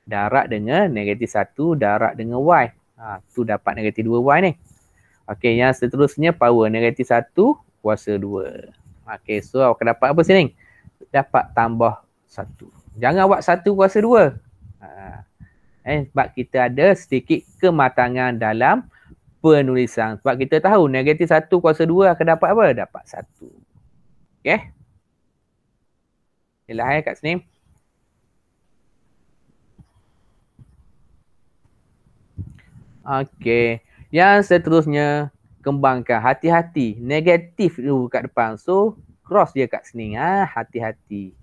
darab dengan negatif 1 darab dengan Y. Tu dapat negatif 2Y ni. Okey, yang seterusnya power negatif 1 kuasa 2. Okey, so awak dapat apa sini? Dapat tambah 1. Jangan buat 1 kuasa 2. Sebab kita ada sedikit kematangan dalam penulisan. Sebab kita tahu negatif 1 kuasa 2 akan dapat apa? Dapat 1. Okey. Jelas kat sini. Okey. Yang seterusnya, kembangkan. Hati-hati. Negatif dulu kat depan. So, cross dia kat sini. Hati-hati.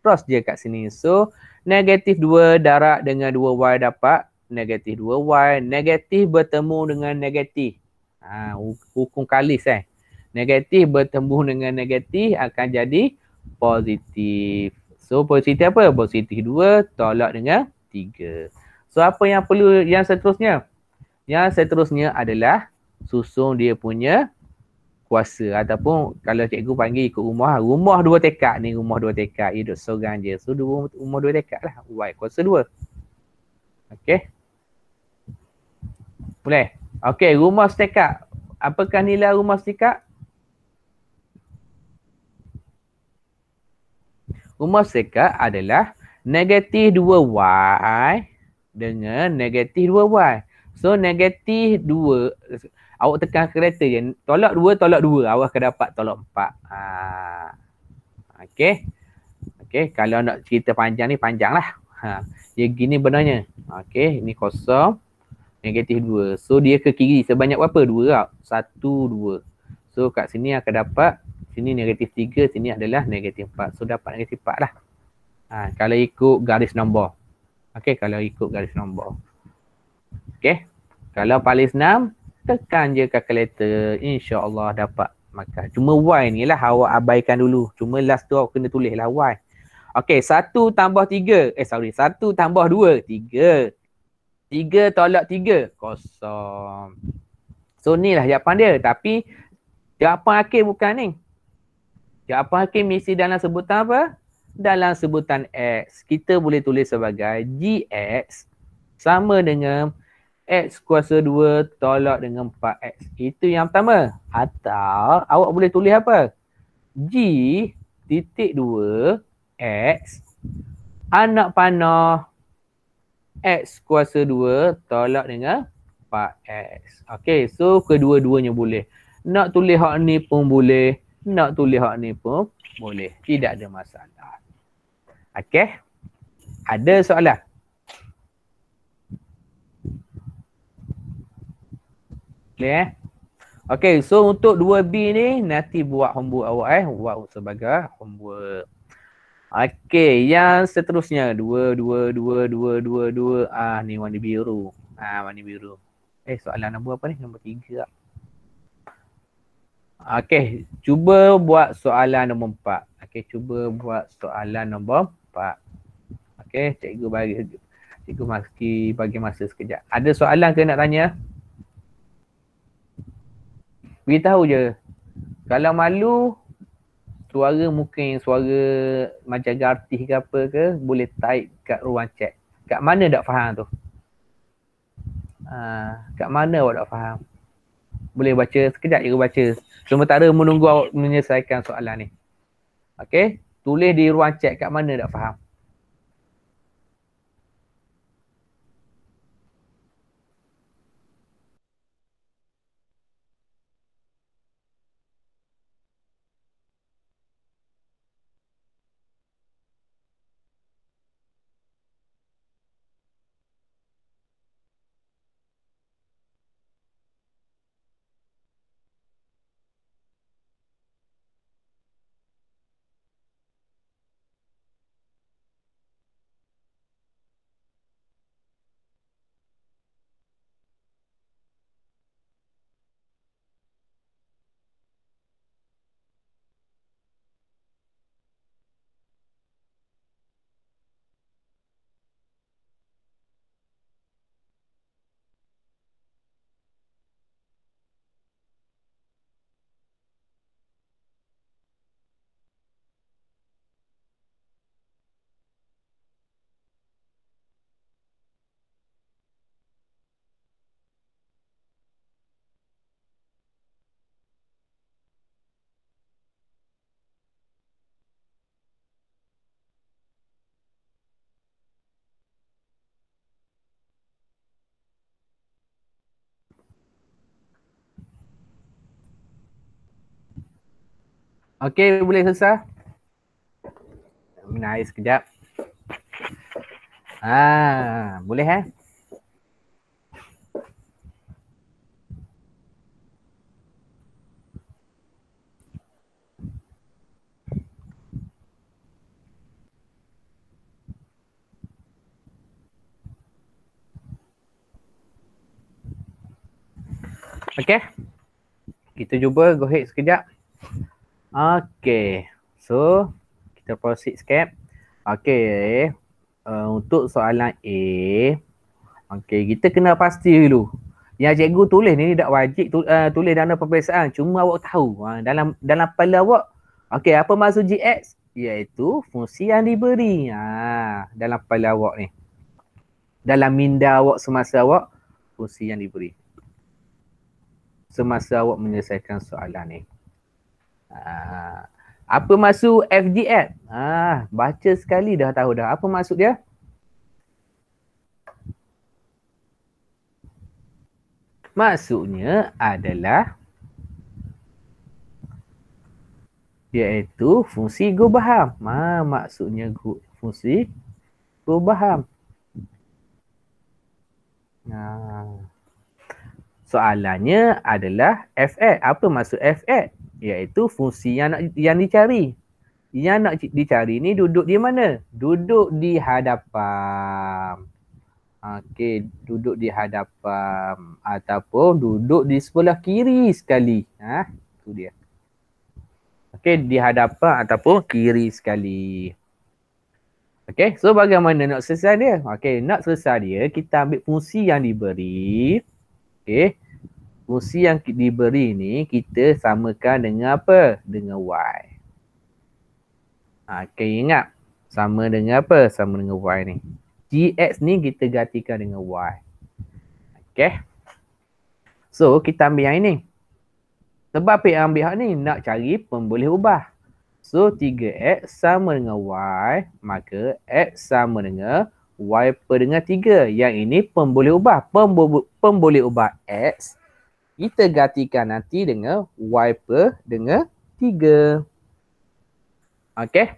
Cross dia kat sini. So, negatif 2 darab dengan 2y dapat negatif 2y. Negatif bertemu dengan negatif. Hukum kalis Negatif bertemu dengan negatif akan jadi positif. So, positif apa? Positif 2 tolak dengan 3. So, apa yang perlu yang seterusnya? Yang seterusnya adalah susun dia punya kuasa ataupun kalau cikgu panggil ikut rumah 2 tekak ni, rumah 2 tekak, ia duduk seorang je. So rumah 2 tekak lah, y kuasa 2. Okey. Boleh? Okey, rumah setekak. Apakah nilai rumah setekak? Rumah setekak adalah negatif 2y dengan negatif 2y. So negatif 2, awak tekan kereta je, tolak 2 tolak 2, awak akan dapat tolak 4. Okey. Okey, kalau nak cerita panjang ni panjang lah. Dia gini benarnya. Okey, ini kosong, negatif 2. So dia ke kiri sebanyak berapa? 2 tau. 1, 2. So kat sini akan dapat, sini negatif 3, sini adalah negatif 4. So dapat negatif 4 lah. Kalau ikut garis nombor. Okey, kalau ikut garis nombor. Okey. Kalau paling senang, tekan je kalkulator. InsyaAllah dapat makan. Cuma Y ni lah awak abaikan dulu. Cuma last tu awak kena tulis lah Y. Okey, 1 tambah 3. 1 tambah 2, 3. 3 tolak 3, kosong. So ni lah jawapan dia. Tapi jawapan akhir bukan ni. Jawapan akhir mesti dalam sebutan apa? Dalam sebutan X. Kita boleh tulis sebagai GX sama dengan X kuasa 2 tolak dengan 4X. Itu yang pertama. Atau awak boleh tulis apa? G titik 2 X anak panah X kuasa 2 tolak dengan 4X. Okey, so kedua-duanya boleh. Nak tulis hak ni pun boleh. Nak tulis hak ni pun boleh. Tidak ada masalah. Okey. Ada soalan? Clear? Okey, so untuk 2B ni nanti buat homework awak buat sebagai homework. Okey, yang seterusnya 2 2 2 2 2 2. Ni warna biru. Warna biru. Soalan nombor apa ni? Nombor 3. Okey, cuba buat soalan nombor 4. Okey, cuba buat soalan nombor 4. Okey, cikgu bagi masa sekejap. Ada soalan ke nak tanya? Beritahu je. Kalau malu, suara mungkin suara macam artis ke apa ke, boleh type kat ruang chat. Kat mana tak faham tu? Kat mana awak tak faham? Boleh baca, sekejap je baca. Sementara menunggu awak menyelesaikan soalan ni. Okey, tulis di ruang chat kat mana tak faham. Okey, boleh selesai? minum air sekejap. Boleh Okay. Kita cuba go ahead sekejap. Okay. So, kita proceed sikit. Okay. Untuk soalan A. Okay, kita kena pasti dulu. Yang cikgu tulis ni tak wajib tulis dalam peperiksaan. Cuma awak tahu. Dalam kepala awak. Okay, apa maksud GX? Iaitu fungsi yang diberi. Dalam kepala awak ni. Dalam minda awak semasa awak, fungsi yang diberi. Semasa awak menyelesaikan soalan ni. Apa maksud FGF? Baca sekali dah tahu dah. Apa maksud dia? Maksudnya adalah iaitu fungsi gubahan. Maksudnya fungsi gubahan. Soalannya adalah FX. Apa maksud FX? Iaitu fungsi yang dicari. Yang nak dicari ni duduk di mana? Duduk di hadapan. Okey, duduk di hadapan ataupun duduk di sebelah kiri sekali. Itu dia. Okey, di hadapan ataupun kiri sekali. Okey, so bagaimana nak selesai dia? Okey, nak selesai dia, kita ambil fungsi yang diberi. Okey, fungsi yang diberi ni kita samakan dengan apa? Dengan Y. Okey, ingat. Sama dengan apa? Sama dengan Y ni. GX ni kita gantikan dengan Y. Okay. So, kita ambil yang ini. Sebab apa yang ambil hak ni? Nak cari pemboleh ubah. So, 3X sama dengan Y. Maka, X sama dengan Y per dengan 3. Yang ini pemboleh ubah. Pemboleh ubah X. Kita gantikan nanti dengan Y per dengan 3. Okay.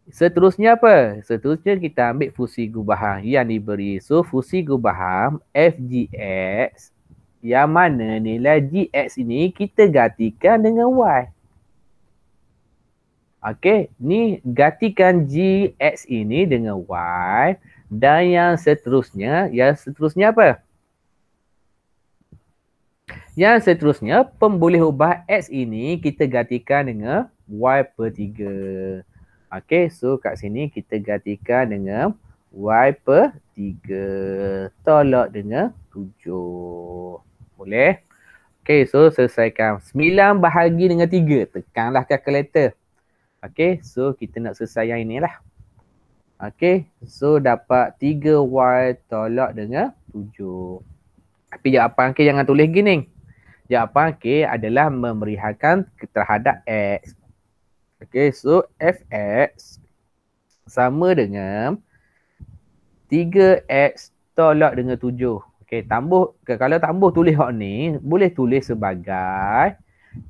Seterusnya apa? Seterusnya kita ambil fungsi gubahan yang diberi. So, fungsi gubahan FGX yang mana nilai GX ini kita gantikan dengan Y. Okey, ni gantikan GX ini dengan Y dan yang seterusnya apa? Yang seterusnya pemboleh ubah X ini kita gantikan dengan Y per 3. Okey, so kat sini kita gantikan dengan Y per 3. Tolak dengan 7. Boleh? Okey, so selesaikan. 9 bahagi dengan 3. Tekanlah kalkulator. Okey, so kita nak selesai yang inilah. Okey, so dapat 3Y tolak dengan 7. Tapi jawapan K jangan tulis gini. Jawapan K adalah memerihakan terhadap X. Okay, so Fx sama dengan 3x tolak dengan 7. Okay, kalau tambah tulis hak ni, boleh tulis sebagai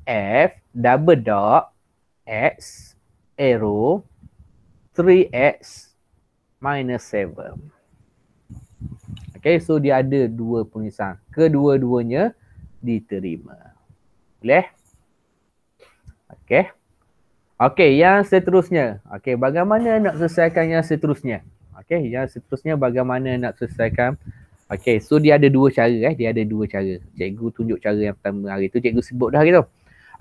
F double dot X arrow 3x minus 7. Okay, so dia ada dua penulisan. Kedua-duanya diterima. Boleh? Okay. Okey, yang seterusnya. Okey, bagaimana nak selesaikan yang seterusnya? Okey, yang seterusnya bagaimana nak selesaikan? Okey, so dia ada dua cara. Dia ada dua cara. Cikgu tunjuk cara yang pertama hari tu. Cikgu sebut dah gitu.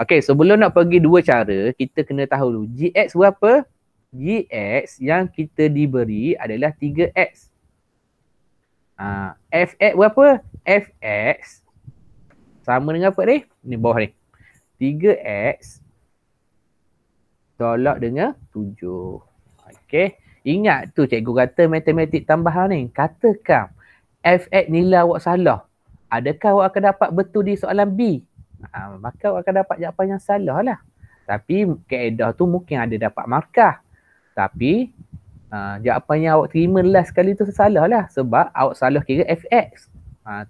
Okey, sebelum nak pergi dua cara, kita kena tahu dulu. GX berapa? GX yang kita diberi adalah 3X. FX berapa? FX sama dengan apa ni? Ni bawah ni. 3X tolak dengan 7. Okey. Ingat tu cikgu kata matematik tambahan ni. Katakan FX nilai awak salah. Adakah awak akan dapat betul di soalan B? Maka awak akan dapat jawapan yang salah lah. Tapi kaedah tu mungkin ada dapat markah. Tapi jawapan yang awak terima last sekali tu salah lah. Sebab awak salah kira FX.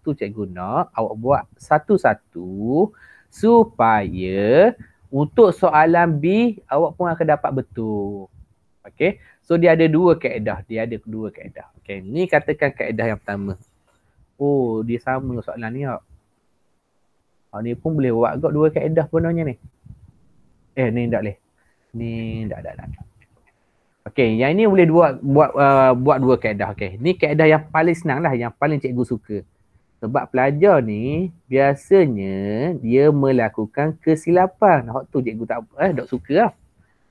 Tu cikgu nak awak buat satu-satu supaya untuk soalan B, awak pun akan dapat betul. Okey. So dia ada dua kaedah. Okey. Ni katakan kaedah yang pertama. Oh, dia sama soalan ni tak? Ni pun boleh buat kot dua kaedah sebenarnya ni. Ni tak boleh. Ni tak. Okey, yang ini boleh buat dua kaedah. Okey. Ni kaedah yang paling senang lah, yang paling cikgu suka. Sebab pelajar ni biasanya dia melakukan kesilapan. Hak tu cikgu tak suka lah.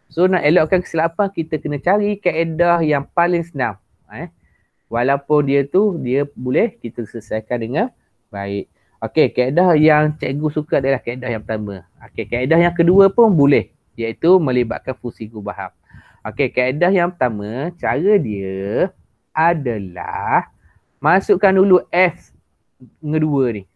So nak elakkan kesilapan, kita kena cari kaedah yang paling senang. Walaupun dia boleh kita selesaikan dengan baik. Okey, kaedah yang cikgu suka adalah kaedah yang pertama. Okey, kaedah yang kedua pun boleh, iaitu melibatkan fungsi gubahan. Okey, kaedah yang pertama, cara dia adalah masukkan dulu F ngedua ni.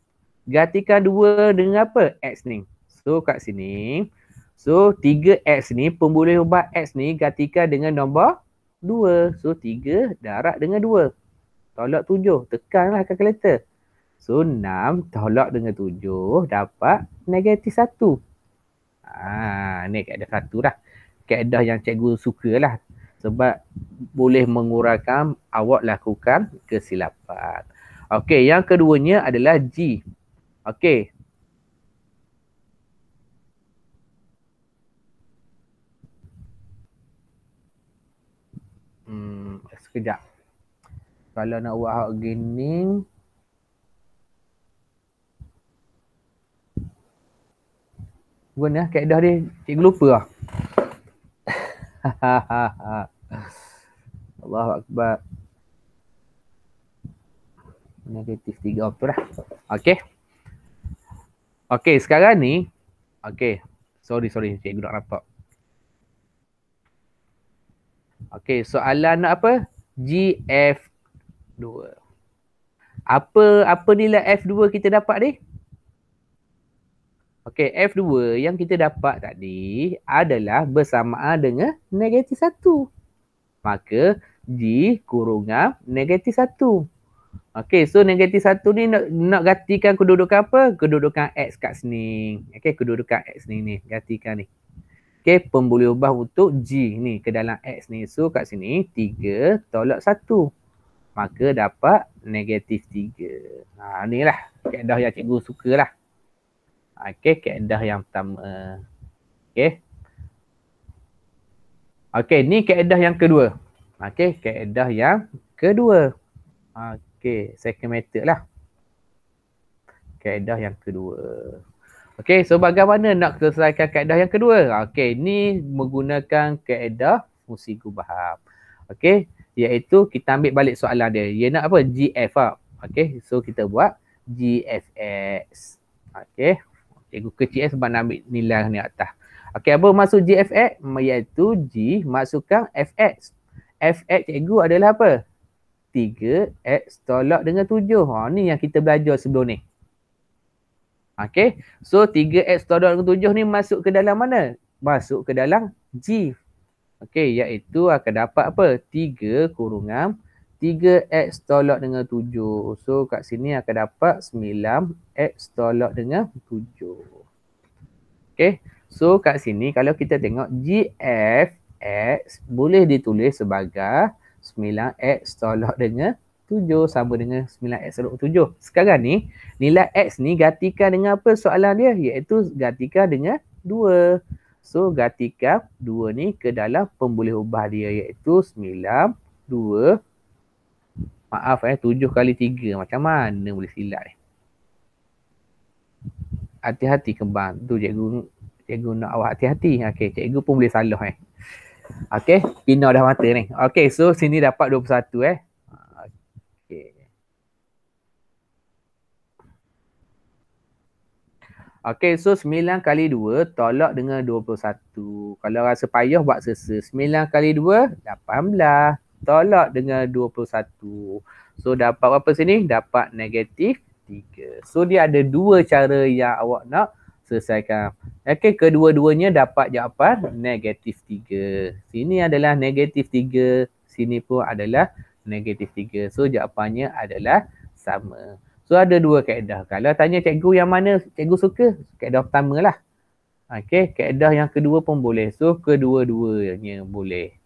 Gantikan 2 dengan apa? X ni. So kat sini, so 3X ni, pembuluh ubah X ni gantikan dengan nombor 2. So 3 darab dengan 2. Tolak 7. Tekanlah kalkulator. So 6 tolak dengan 7 dapat negatif 1. Ni kaedah 1 dah. Kaedah yang cikgu suka lah. Sebab boleh mengurangkan awak lakukan kesilapan. Okey, yang keduanya adalah G. Okey. Sekejap. Kalau nak buat hak gini, guna kaedah dia, cikgu lupa lah. Allahu Akbar. Negatif 3 betul dah. Okey. Okey, sekarang ni. Okey. Sorry. Cikgu nak nampak. Okey, soalan nak apa? GF2. Apa nilai F2 kita dapat ni? Okey, F2 yang kita dapat tadi adalah bersamaan dengan negatif 1. Maka G kurungan negatif 1. Okey, so negatif 1 ni nak gantikan kedudukan apa? Kedudukan X kat sini. Okey, kedudukan X ni. Gantikan ni. Okey, pembuluh ubah untuk G ni ke dalam X ni. So kat sini 3 tolak 1. Maka dapat negatif 3. Ni lah kaedah yang cikgu suka lah. Okey, kaedah yang pertama. Okey, ni kaedah yang kedua. Okey, kaedah yang kedua. Okey, second method lah. Kaedah yang kedua. Okey, so bagaimana nak selesaikan kaedah yang kedua? Okey, ni menggunakan kaedah fungsi gubahan. Okey, iaitu kita ambil balik soalan dia. Dia nak apa? GF lah. Okey, so kita buat GFX. Okey. Cikgu kecil sebab nak ambil nilai ni atas. Okey, apa maksud GFX? Iaitu G masukkan FX. FX cikgu adalah apa? 3X tolak dengan 7. Ni yang kita belajar sebelum ni. Okey, so 3X tolak dengan 7 ni masuk ke dalam mana? Masuk ke dalam G. Okey, iaitu akan dapat apa? 3 kurungan 3X tolak dengan 7. So kat sini akan dapat 9X tolak dengan 7. Okey. So kat sini kalau kita tengok GFX boleh ditulis sebagai 9X tolak dengan 7 sama dengan 9X tolak 7. Sekarang ni nilai X ni gantikan dengan apa soalan dia? Iaitu gantikan dengan 2. So gantikan 2 ni ke dalam pembuluh ubah dia iaitu 9, 2. Maaf 7 kali 3. Macam mana boleh silap ni? Hati-hati kembang. Tu cikgu nak awak hati-hati. Okey, cikgu pun boleh salah Okey, pina dah mata ni. Okey, so sini dapat 21 Okey. Okey, so 9 kali 2 tolak dengan 21. Kalau rasa payah buat sesa. 9 kali 2 18. Tolak dengan 21. So dapat apa sini? Dapat negatif 3. So dia ada dua cara yang awak nak selesaikan. Okey, kedua-duanya dapat jawapan negatif 3. Sini adalah negatif 3. Sini pun adalah negatif 3. So jawapannya adalah sama. So ada dua kaedah. Kalau tanya cikgu yang mana cikgu suka? Kaedah pertama lah. Okey, kaedah yang kedua pun boleh. So kedua-duanya boleh.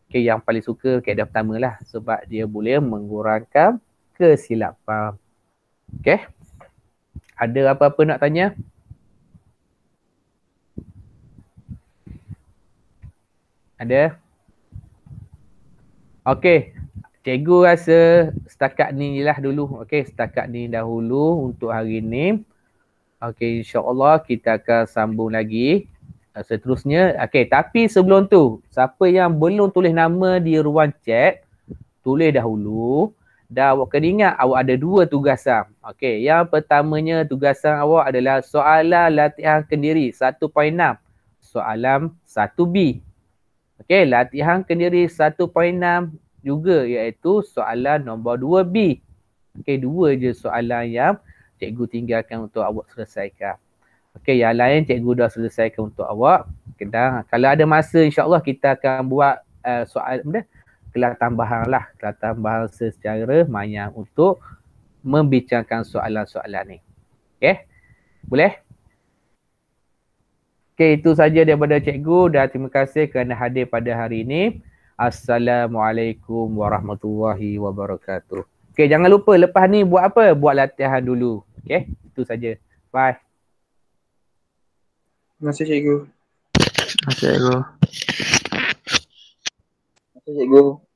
Okay, yang paling suka kaedah pertama lah sebab dia boleh mengurangkan kesilapan. Okay. Ada apa-apa nak tanya? Ada? Okay. Cikgu rasa setakat ni lah dulu. Okay, setakat ni dahulu untuk hari ni. Okay, insyaAllah kita akan sambung lagi. Seterusnya, okay, tapi sebelum tu, siapa yang belum tulis nama di ruang chat, tulis dahulu. Dan awak kena ingat, awak ada 2 tugasan. Okay, yang pertamanya tugasan awak adalah soalan latihan kendiri 1.6. Soalan 1B. Okay, latihan kendiri 1.6 juga iaitu soalan nombor 2B. Okay, 2 je soalan yang cikgu tinggalkan untuk awak selesaikan. Okey, yang lain cikgu dah selesaikan untuk awak. Dan kalau ada masa insya-Allah kita akan buat soal kelas tambahan lah, kelas tambahan secara maya untuk membincangkan soalan-soalan ni. Okey? Boleh? Okey, itu saja daripada cikgu dan terima kasih kerana hadir pada hari ini. Assalamualaikum warahmatullahi wabarakatuh. Okey, jangan lupa lepas ni buat apa? Buat latihan dulu. Okey? Itu saja. Bye. Terima kasih cikgu. Terima kasih, cikgu. Terima kasih cikgu.